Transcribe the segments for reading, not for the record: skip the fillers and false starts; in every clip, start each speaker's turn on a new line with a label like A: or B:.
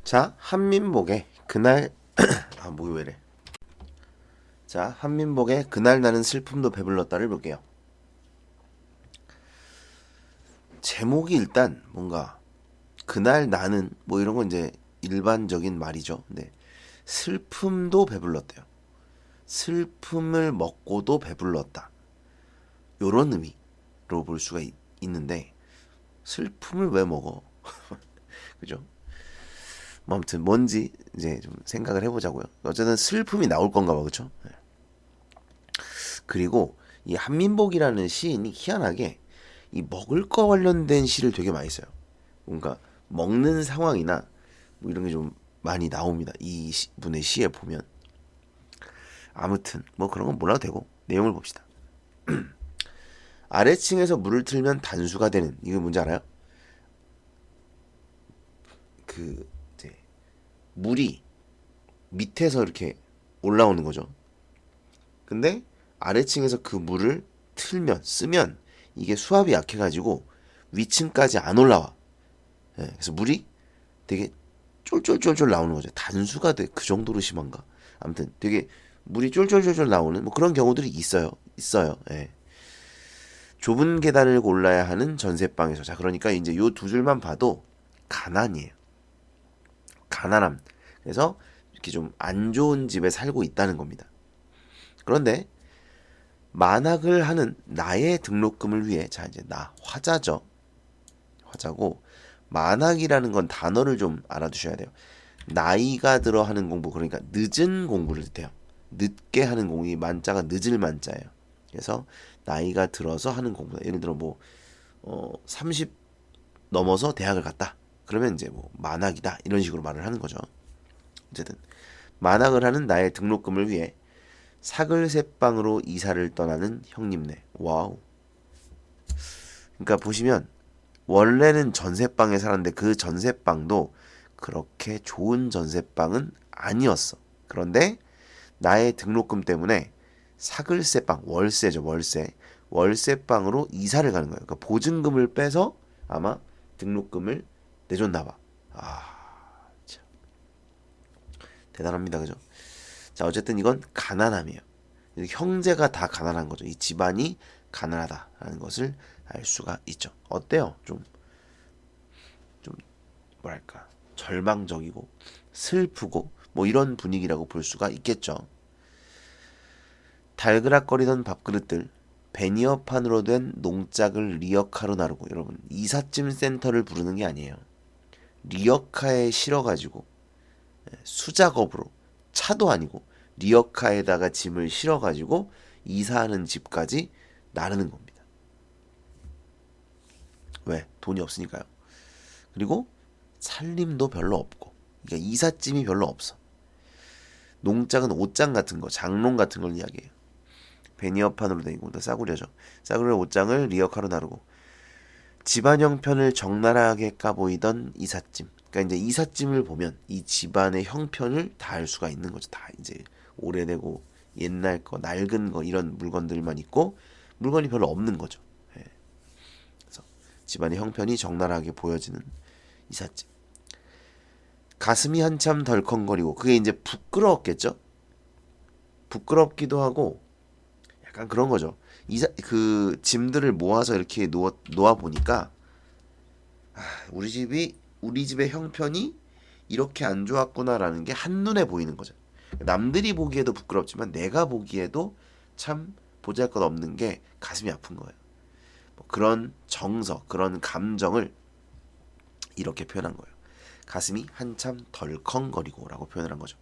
A: 자, 한민복의 그날 뭐 왜래? 자, 한민복의 그날 나는 슬픔도 배불렀다를 볼게요. 제목이 일단 뭔가 그날 나는 뭐 이런 건 이제 일반적인 말이죠. 근데 슬픔도 배불렀대요. 슬픔을 먹고도 배불렀다. 요런 의미로 볼 수가 있는데 슬픔을 왜 먹어? 그죠? 뭐 아무튼 뭔지 이제 좀 생각을 해보자고요. 어쨌든 슬픔이 나올 건가 봐, 그쵸? 네. 그리고 이 한민복이라는 시인이 희한하게 이 먹을 거 관련된 시를 되게 많이 써요. 뭔가 먹는 상황이나 뭐 이런 게 좀 많이 나옵니다. 이 분의 시에 보면. 아무튼 뭐 그런 건 몰라도 되고 내용을 봅시다. 아래층에서 물을 틀면 단수가 되는 이거 뭔지 알아요? 그 이제 물이 밑에서 이렇게 올라오는 거죠. 근데 아래층에서 그 물을 틀면 쓰면 이게 수압이 약해가지고 위층까지 안 올라와. 예, 그래서 물이 되게 쫄쫄쫄쫄 나오는 거죠. 단수가 그 정도로 심한가? 아무튼 되게 물이 쫄쫄쫄쫄 나오는 뭐 그런 경우들이 있어요. 예. 좁은 계단을 골라야 하는 전세방에서. 자, 그러니까 이제 요 두 줄만 봐도 가난이에요. 가난함. 그래서 이렇게 좀 안 좋은 집에 살고 있다는 겁니다. 그런데 만학을 하는 나의 등록금을 위해, 자 이제 나 화자죠. 화자고, 만학이라는 건 단어를 좀 알아두셔야 돼요. 나이가 들어 하는 공부, 그러니까 늦은 공부를 뜻해요. 늦게 하는 공부, 이 만자가 늦을 만자예요. 그래서 나이가 들어서 하는 공부다. 예를 들어 뭐 30 넘어서 대학을 갔다. 그러면 이제 뭐 만학이다 이런 식으로 말을 하는 거죠. 어쨌든 만학을 하는 나의 등록금을 위해 사글세방으로 이사를 떠나는 형님네. 와우. 그러니까 보시면 원래는 전세방에 살았는데 그 전세방도 그렇게 좋은 전세방은 아니었어. 그런데 나의 등록금 때문에 사글세방, 월세죠, 월세. 월세방으로 이사를 가는 거예요. 그러니까 보증금을 빼서 아마 등록금을 내줬나 봐. 아, 참. 대단합니다. 그죠? 자, 어쨌든 이건 가난함이에요. 형제가 다 가난한 거죠. 이 집안이 가난하다라는 것을 알 수가 있죠. 어때요? 좀 뭐랄까 절망적이고 슬프고 뭐 이런 분위기라고 볼 수가 있겠죠. 달그락거리던 밥그릇들, 베니어판으로 된 농짝을 리어카로 나르고. 여러분, 이삿짐 센터를 부르는 게 아니에요. 리어카에 실어가지고 수작업으로, 차도 아니고 리어카에다가 짐을 실어가지고 이사하는 집까지 나르는 겁니다. 왜? 돈이 없으니까요. 그리고 살림도 별로 없고, 그러니까 이삿짐이 별로 없어. 농장은 옷장 같은 거, 장롱 같은 걸 이야기해요. 베니어판으로 된 이거 싸구려죠. 싸구려 옷장을 리어카로 나르고, 집안 형편을 적나라하게 까보이던 이삿짐. 그러니까 이제 이삿짐을 보면 이 집안의 형편을 다 알 수가 있는 거죠. 다 이제 오래되고 옛날 거, 낡은 거 이런 물건들만 있고 물건이 별로 없는 거죠. 예. 그래서 집안의 형편이 적나라하게 보여지는 이삿짐. 가슴이 한참 덜컹거리고, 그게 이제 부끄러웠겠죠. 부끄럽기도 하고 약간 그런 거죠. 그 짐들을 모아서 이렇게 놓아 보니까 우리 집의 형편이 이렇게 안 좋았구나라는 게 한눈에 보이는 거죠. 남들이 보기에도 부끄럽지만 내가 보기에도 참 보잘것없는 게 가슴이 아픈 거예요. 뭐 그런 정서, 그런 감정을 이렇게 표현한 거예요. 가슴이 한참 덜컹거리고라고 표현을 한 거죠.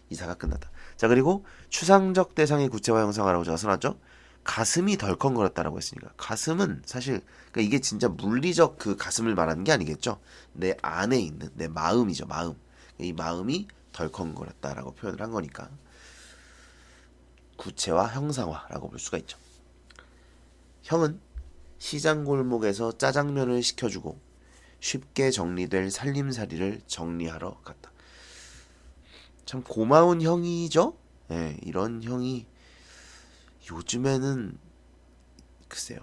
A: 이사가 끝났다. 자, 그리고 추상적 대상의 구체화 형상화라고 제가 써놨죠. 가슴이 덜컹거렸다라고 했으니까 가슴은 사실 그러니까 이게 진짜 물리적 그 가슴을 말하는 게 아니겠죠. 내 안에 있는 내 마음이죠. 마음. 이 마음이 덜컹거렸다라고 표현을 한 거니까 구체화 형상화라고 볼 수가 있죠. 형은 시장 골목에서 짜장면을 시켜주고 쉽게 정리될 살림살이를 정리하러 갔다. 참 고마운 형이죠. 예, 이런 형이 요즘에는 글쎄요,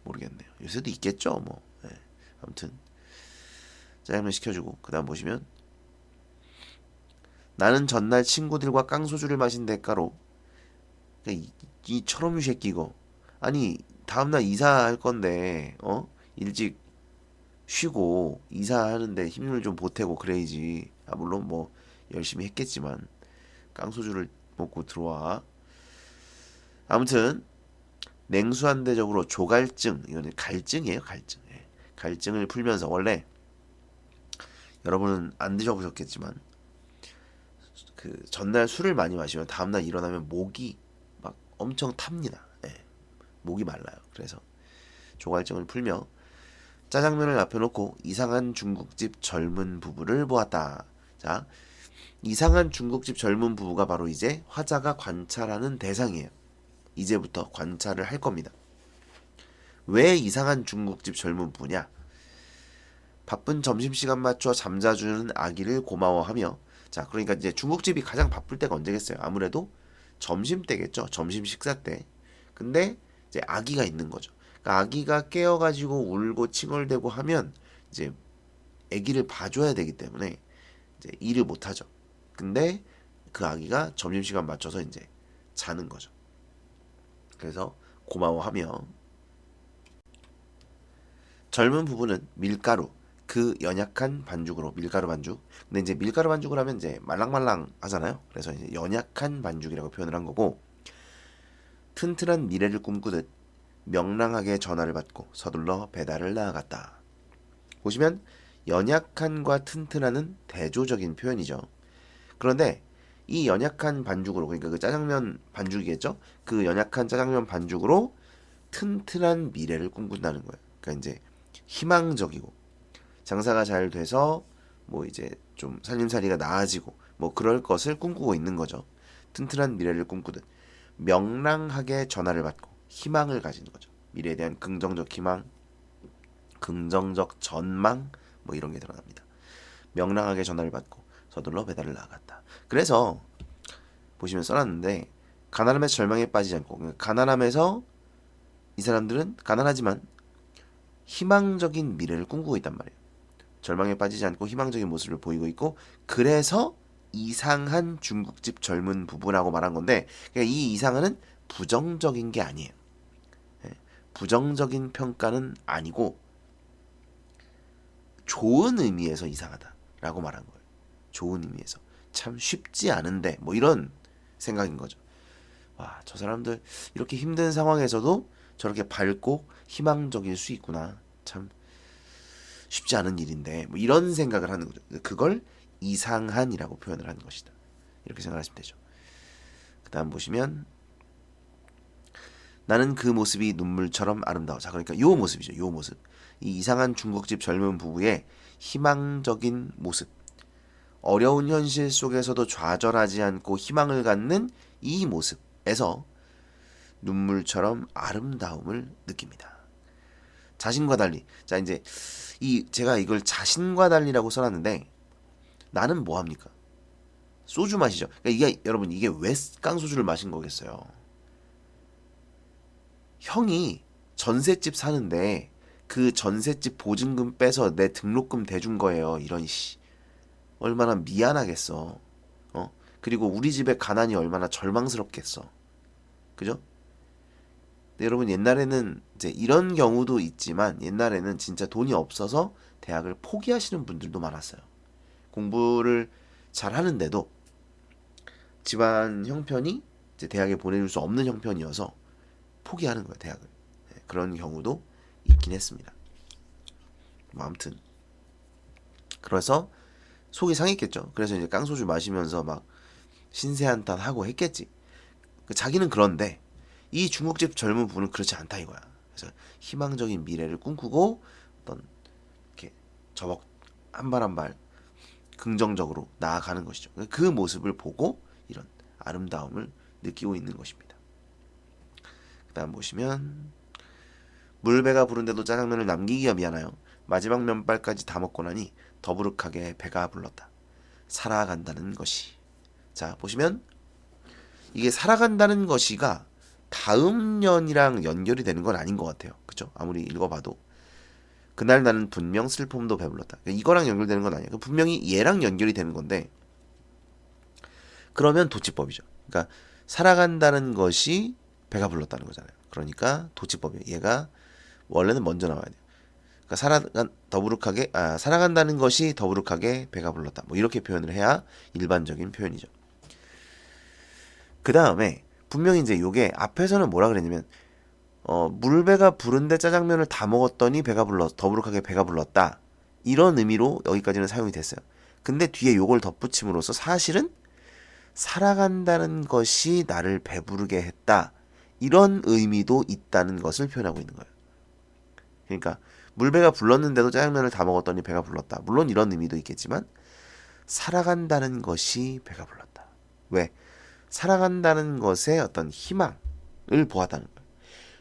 A: 모르겠네요. 요새도 있겠죠 뭐. 예, 아무튼 짜장면 시켜주고 그 다음 보시면 나는 전날 친구들과 깡소주를 마신 대가로 이 철없는 새끼 이거. 아니 다음날 이사할 건데 일찍 쉬고 이사하는데 힘을 좀 보태고 그래야지. 물론 뭐 열심히 했겠지만 깡소주를 먹고 들어와. 아무튼 냉수한대적으로 조갈증, 이거는 갈증이에요, 갈증. 예. 갈증을 풀면서, 원래 여러분은 안 드셔보셨겠지만 그 전날 술을 많이 마시면 다음날 일어나면 목이 막 엄청 탑니다. 예. 목이 말라요. 그래서 조갈증을 풀며 짜장면을 앞에 놓고 이상한 중국집 젊은 부부를 보았다. 자, 이상한 중국집 젊은 부부가 바로 이제 화자가 관찰하는 대상이에요. 이제부터 관찰을 할 겁니다. 왜 이상한 중국집 젊은 부부냐? 바쁜 점심시간 맞춰 잠자주는 아기를 고마워하며, 자, 그러니까 이제 중국집이 가장 바쁠 때가 언제겠어요? 아무래도 점심 때겠죠. 점심 식사 때. 근데 이제 아기가 있는 거죠. 그러니까 아기가 깨어가지고 울고 칭얼대고 하면 이제 아기를 봐줘야 되기 때문에 이제 일을 못 하죠. 근데 그 아기가 점심시간 맞춰서 이제 자는 거죠. 그래서 고마워하며 젊은 부부는 밀가루, 그 연약한 반죽으로, 밀가루 반죽. 근데 이제 밀가루 반죽을 하면 이제 말랑말랑 하잖아요. 그래서 이제 연약한 반죽이라고 표현을 한 거고, 튼튼한 미래를 꿈꾸듯 명랑하게 전화를 받고 서둘러 배달을 나아갔다. 보시면 연약한과 튼튼한은 대조적인 표현이죠. 그런데 이 연약한 반죽으로, 그러니까 그 짜장면 반죽이겠죠? 그 연약한 짜장면 반죽으로 튼튼한 미래를 꿈꾼다는 거예요. 그러니까 이제 희망적이고 장사가 잘 돼서 뭐 이제 좀 살림살이가 나아지고 뭐 그럴 것을 꿈꾸고 있는 거죠. 튼튼한 미래를 꿈꾸듯 명랑하게 전화를 받고 희망을 가지는 거죠. 미래에 대한 긍정적 희망, 긍정적 전망 뭐 이런 게 들어갑니다. 명랑하게 전화를 받고 서둘러 배달을 나갔다. 그래서 보시면 써놨는데, 가난함에서 절망에 빠지지 않고, 그러니까 가난함에서 이 사람들은 가난하지만 희망적인 미래를 꿈꾸고 있단 말이에요. 절망에 빠지지 않고 희망적인 모습을 보이고 있고, 그래서 이상한 중국집 젊은 부부라고 말한 건데, 그러니까 이 이상한은 부정적인 게 아니에요. 부정적인 평가는 아니고 좋은 의미에서 이상하다라고 말한 거예요. 좋은 의미에서. 참 쉽지 않은데 뭐 이런 생각인 거죠. 와, 저 사람들 이렇게 힘든 상황에서도 저렇게 밝고 희망적일 수 있구나. 참 쉽지 않은 일인데 뭐 이런 생각을 하는 거죠. 그걸 이상한이라고 표현을 하는 것이다. 이렇게 생각하시면 되죠. 그 다음 보시면 나는 그 모습이 눈물처럼 아름다워. 자, 그러니까 요 모습이죠. 요 모습. 이 이상한 중국집 젊은 부부의 희망적인 모습. 어려운 현실 속에서도 좌절하지 않고 희망을 갖는 이 모습에서 눈물처럼 아름다움을 느낍니다. 자신과 달리. 자, 이제 제가 이걸 자신과 달리라고 써놨는데, 나는 뭐 합니까? 소주 마시죠. 그러니까 여러분 이게 왜 깡소주를 마신 거겠어요? 형이 전셋집 사는데 그 전셋집 보증금 빼서 내 등록금 대준 거예요. 이런 씨. 얼마나 미안하겠어. 그리고 우리 집의 가난이 얼마나 절망스럽겠어. 그죠? 근데 여러분 옛날에는 이제 이런 경우도 있지만, 옛날에는 진짜 돈이 없어서 대학을 포기하시는 분들도 많았어요. 공부를 잘 하는데도 집안 형편이 이제 대학에 보내줄 수 없는 형편이어서 포기하는 거예요, 대학을. 그런 경우도 있긴 했습니다. 뭐 아무튼 그래서 속이 상했겠죠. 그래서 이제 깡소주 마시면서 막 신세한탄 하고 했겠지. 자기는 그런데 이 중국집 젊은 부부는 그렇지 않다 이거야. 그래서 희망적인 미래를 꿈꾸고 어떤 이렇게 저벅 한 발 한 발 긍정적으로 나아가는 것이죠. 그 모습을 보고 이런 아름다움을 느끼고 있는 것입니다. 그 다음 보시면 물배가 부른데도 짜장면을 남기기가 미안하여 마지막 면발까지 다 먹고 나니 더부룩하게 배가 불렀다. 살아간다는 것이. 자, 보시면 이게 살아간다는 것이가 다음 년이랑 연결이 되는 건 아닌 것 같아요. 그죠? 아무리 읽어봐도. 그날 나는 분명 슬픔도 배불렀다. 그러니까 이거랑 연결되는 건 아니야. 분명히 얘랑 연결이 되는 건데, 그러면 도치법이죠. 그러니까 살아간다는 것이 배가 불렀다는 거잖아요. 그러니까 도치법이에요. 얘가 원래는 먼저 나와야 돼요. 그러니까 살아간다는 것이 더부룩하게 배가 불렀다. 뭐 이렇게 표현을 해야 일반적인 표현이죠. 그 다음에 분명히 이제 요게 앞에서는 뭐라 그랬냐면 물배가 부른데 짜장면을 다 먹었더니 더부룩하게 배가 불렀다. 이런 의미로 여기까지는 사용이 됐어요. 근데 뒤에 요걸 덧붙임으로써 사실은 살아간다는 것이 나를 배부르게 했다. 이런 의미도 있다는 것을 표현하고 있는 거예요. 그러니까 물배가 불렀는데도 짜장면을 다 먹었더니 배가 불렀다. 물론 이런 의미도 있겠지만 살아간다는 것이 배가 불렀다. 왜? 살아간다는 것에 어떤 희망을 보았다는 거예요.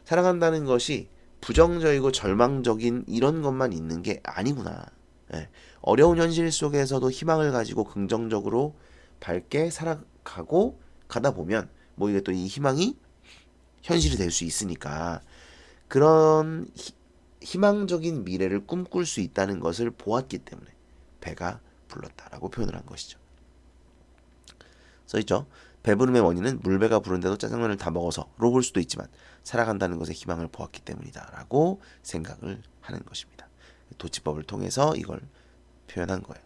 A: 살아간다는 것이 부정적이고 절망적인 이런 것만 있는 게 아니구나. 예. 어려운 현실 속에서도 희망을 가지고 긍정적으로 밝게 살아가고 가다 보면 뭐 이게 또 이 희망이 현실이 될 수 있으니까 그런 희망적인 미래를 꿈꿀 수 있다는 것을 보았기 때문에 배가 불렀다라고 표현을 한 것이죠. 써있죠. 배부름의 원인은 물배가 부른데도 짜장면을 다 먹어서로 볼 수도 있지만 살아간다는 것에 희망을 보았기 때문이다 라고 생각을 하는 것입니다. 도치법을 통해서 이걸 표현한 거예요.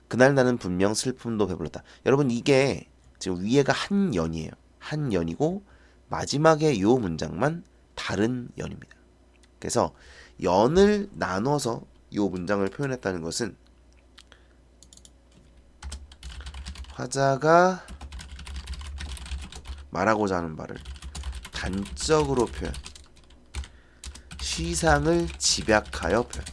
A: 그날 나는 분명 슬픔도 배불렀다. 여러분 이게 지금 위에가 한 연이에요. 한 연이고 마지막에 이 문장만 다른 연입니다. 그래서 연을 나눠서 이 문장을 표현했다는 것은 화자가 말하고자 하는 바를 단적으로 표현, 시상을 집약하여 표현.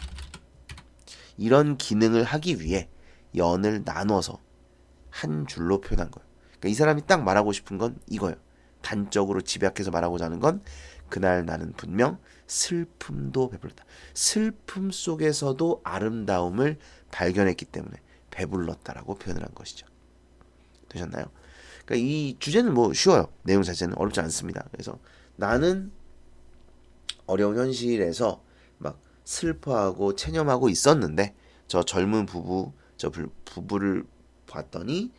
A: 이런 기능을 하기 위해 연을 나눠서 한 줄로 표현한 거예요. 그러니까 이 사람이 딱 말하고 싶은 건 이거예요. 단적으로 집약해서 말하고자 하는 건 그날 나는 분명 슬픔도 배불렀다. 슬픔 속에서도 아름다움을 발견했기 때문에 배불렀다라고 표현을 한 것이죠. 되셨나요? 그러니까 이 주제는 뭐 쉬워요. 내용 자체는 어렵지 않습니다. 그래서 나는 어려운 현실에서 막 슬퍼하고 체념하고 있었는데 저 젊은 부부를 봤더니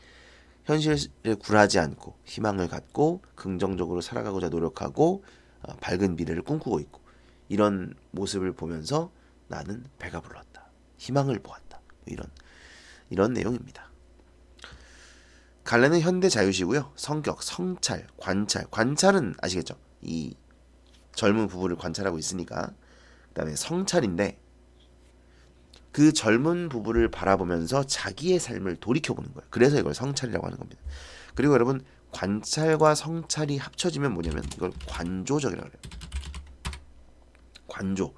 A: 현실에 굴하지 않고 희망을 갖고 긍정적으로 살아가고자 노력하고 밝은 미래를 꿈꾸고 있고 이런 모습을 보면서 나는 배가 불렀다. 희망을 보았다. 이런 내용입니다. 갈래는 현대 자유시고요. 성격, 성찰, 관찰은 아시겠죠? 이 젊은 부부를 관찰하고 있으니까. 그다음에 성찰인데 그 젊은 부부를 바라보면서 자기의 삶을 돌이켜보는 거예요. 그래서 이걸 성찰이라고 하는 겁니다. 그리고 여러분 관찰과 성찰이 합쳐지면 뭐냐면 이걸 관조적이라고 해요. 관조.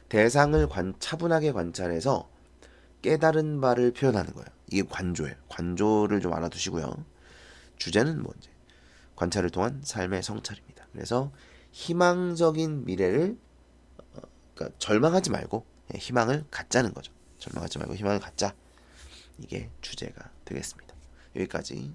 A: 대상을 차분하게 관찰해서 깨달은 바를 표현하는 거예요. 이게 관조예요. 관조를 좀 알아두시고요. 주제는 뭔지 관찰을 통한 삶의 성찰입니다. 그래서 희망적인 미래를 그러니까 절망하지 말고 희망을 갖자는 거죠. 절망하지 말고 희망을 갖자. 이게 주제가 되겠습니다. 여기까지